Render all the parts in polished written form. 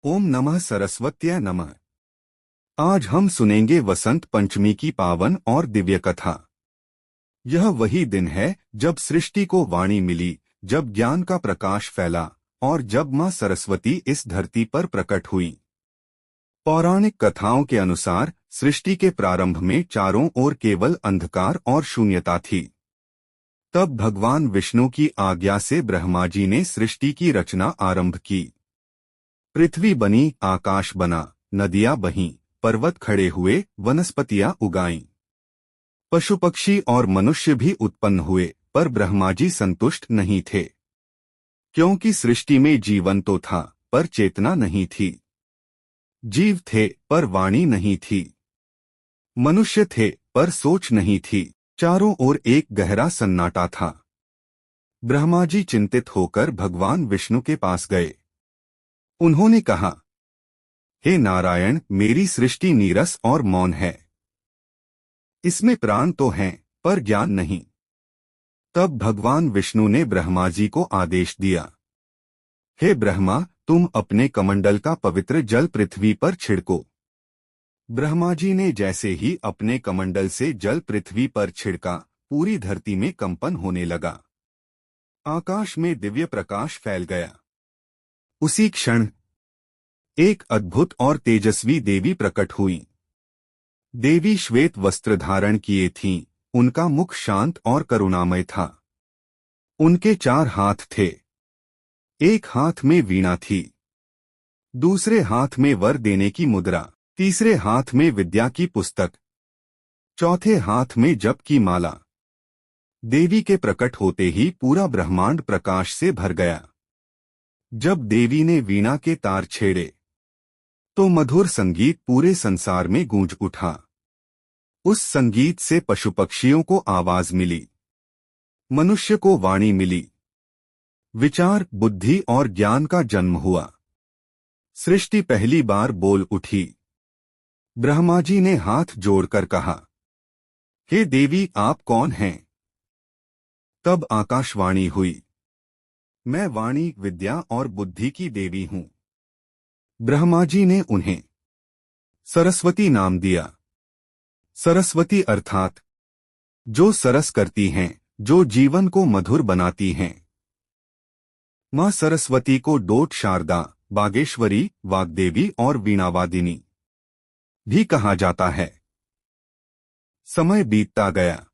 ओम नमः सरस्वत्यै नमः। आज हम सुनेंगे वसंत पंचमी की पावन और दिव्य कथा। यह वही दिन है जब सृष्टि को वाणी मिली, जब ज्ञान का प्रकाश फैला और जब मां सरस्वती इस धरती पर प्रकट हुई। पौराणिक कथाओं के अनुसार सृष्टि के प्रारंभ में चारों ओर केवल अंधकार और शून्यता थी। तब भगवान विष्णु की आज्ञा से ब्रह्मा जी ने सृष्टि की रचना आरंभ की। पृथ्वी बनी, आकाश बना, नदियां बहीं, पर्वत खड़े हुए, वनस्पतियां उगाईं। पशु पक्षी और मनुष्य भी उत्पन्न हुए, पर ब्रह्मा जी संतुष्ट नहीं थे, क्योंकि सृष्टि में जीवन तो था पर चेतना नहीं थी। जीव थे पर वाणी नहीं थी। मनुष्य थे पर सोच नहीं थी। चारों ओर एक गहरा सन्नाटा था। ब्रह्मा जी चिंतित होकर भगवान विष्णु के पास गए। उन्होंने कहा, हे नारायण, मेरी सृष्टि नीरस और मौन है। इसमें प्राण तो हैं, पर ज्ञान नहीं। तब भगवान विष्णु ने ब्रह्मा जी को आदेश दिया, हे ब्रह्मा, तुम अपने कमंडल का पवित्र जल पृथ्वी पर छिड़को। ब्रह्मा जी ने जैसे ही अपने कमंडल से जल पृथ्वी पर छिड़का, पूरी धरती में कंपन होने लगा। आकाश में दिव्य प्रकाश फैल गया। उसी क्षण एक अद्भुत और तेजस्वी देवी प्रकट हुई। देवी श्वेत वस्त्र धारण किए थीं, उनका मुख शांत और करुणामय था। उनके 4 हाथ थे। एक हाथ में वीणा थी, दूसरे हाथ में वर देने की मुद्रा, तीसरे हाथ में विद्या की पुस्तक, चौथे हाथ में जप की माला। देवी के प्रकट होते ही पूरा ब्रह्मांड प्रकाश से भर गया। जब देवी ने वीणा के तार छेड़े तो मधुर संगीत पूरे संसार में गूंज उठा। उस संगीत से पशु पक्षियों को आवाज मिली, मनुष्य को वाणी मिली। विचार, बुद्धि और ज्ञान का जन्म हुआ। सृष्टि पहली बार बोल उठी। ब्रह्मा जी ने हाथ जोड़कर कहा, हे देवी, आप कौन हैं? तब आकाशवाणी हुई, मैं वाणी, विद्या और बुद्धि की देवी हूं। ब्रह्मा जी ने उन्हें सरस्वती नाम दिया। सरस्वती अर्थात जो सरस करती हैं, जो जीवन को मधुर बनाती हैं। मां सरस्वती को डोट शारदा, बागेश्वरी, वाग्देवी और वीणावादिनी भी कहा जाता है। समय बीतता गया।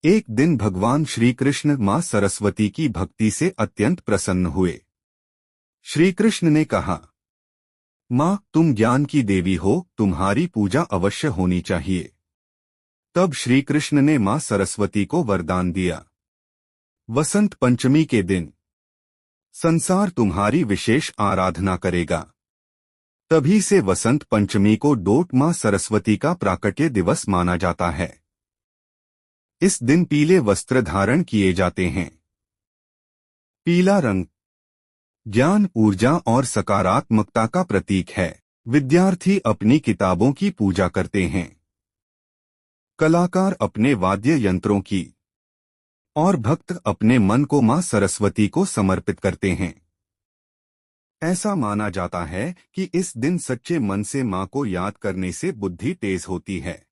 एक दिन भगवान श्री कृष्ण मां सरस्वती की भक्ति से अत्यंत प्रसन्न हुए। श्री कृष्ण ने कहा, मां, तुम ज्ञान की देवी हो, तुम्हारी पूजा अवश्य होनी चाहिए। तब श्री कृष्ण ने मां सरस्वती को वरदान दिया, वसंत पंचमी के दिन संसार तुम्हारी विशेष आराधना करेगा। तभी से वसंत पंचमी को डोट मां सरस्वती का प्राकट्य दिवस माना जाता है। इस दिन पीले वस्त्र धारण किए जाते हैं। पीला रंग ज्ञान, ऊर्जा और सकारात्मकता का प्रतीक है। विद्यार्थी अपनी किताबों की पूजा करते हैं, कलाकार अपने वाद्य यंत्रों की, और भक्त अपने मन को मां सरस्वती को समर्पित करते हैं। ऐसा माना जाता है कि इस दिन सच्चे मन से मां को याद करने से बुद्धि तेज होती है,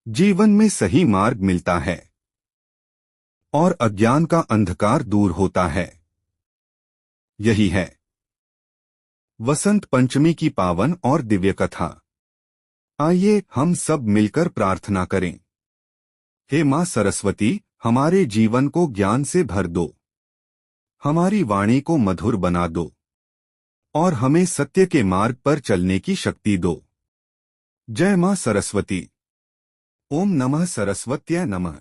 जीवन में सही मार्ग मिलता है और अज्ञान का अंधकार दूर होता है। यही है वसंत पंचमी की पावन और दिव्य कथा। आइए हम सब मिलकर प्रार्थना करें। हे मां सरस्वती, हमारे जीवन को ज्ञान से भर दो, हमारी वाणी को मधुर बना दो और हमें सत्य के मार्ग पर चलने की शक्ति दो। जय मां सरस्वती। ओम नमः सरस्वत्यै नमः।